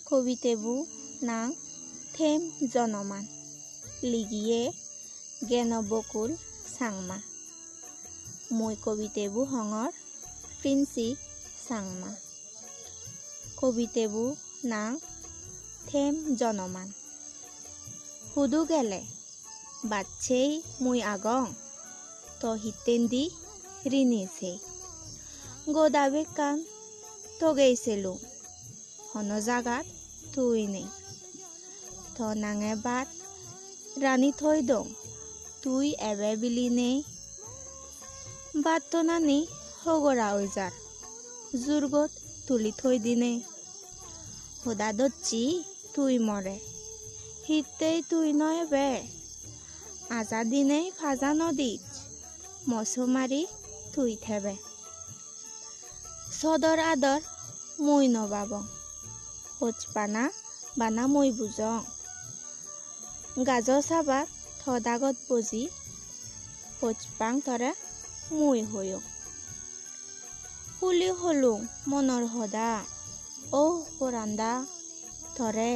কবিতেবু নাং থেম জনমান লিগিয়ে জ্ঞানবকুল সাংমা মই কবিতেবু হঙর প্রিন্সি সাংমা কবিতেবু নাং থেম জনমান হুদু গেলে বাচ্চেই মুই আগং তো হিতেন্দি রিনিছে গোদাবে কান তো গেইছিলু হন জাগাত তুই নেই তো নাঙে বাট রানি থই দং তুই এবে বিলি নেই বাট তো নানি হগরা ওইজার জুরগত তুলি থই দিনে হুদা দচ্ছি তুই মরে হিতেই তুই নয় বে আজা দিনেই ফাজা নদীত মশো মারি তুই থেবে সদর আদর মই নবাব হোচপানা বানা মই বুজং গাজ সাবাত থদাগত বজি হোচপাং তরে মই হয়ো হুলি হলুং মনৰ হদা ও পরান্দা তরে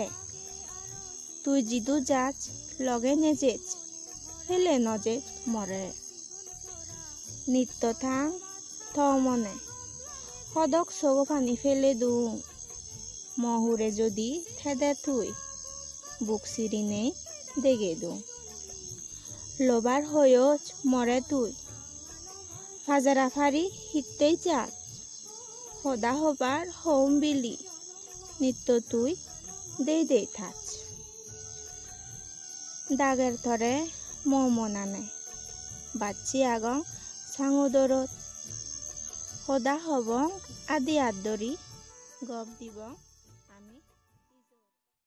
তুই জিদু যাচ লগে নেজেচ হেলে নজেচ মরে নিত্য থাং থ মনে সদক চগু পানি ফেলে দুং মহুরে যদি থেদে তুই বুক সিরিনে দেগে দুং লোবার হয়চ মরে তুই ফাজারা ফারি হিতেই চাচ সদা হবার হোম বিলি নিত্য তুই দে থাচ দাগের থরে মনানে বাচ্চি আগং সাঙুদরত সদা হবং আদি আদরি গপ দিব।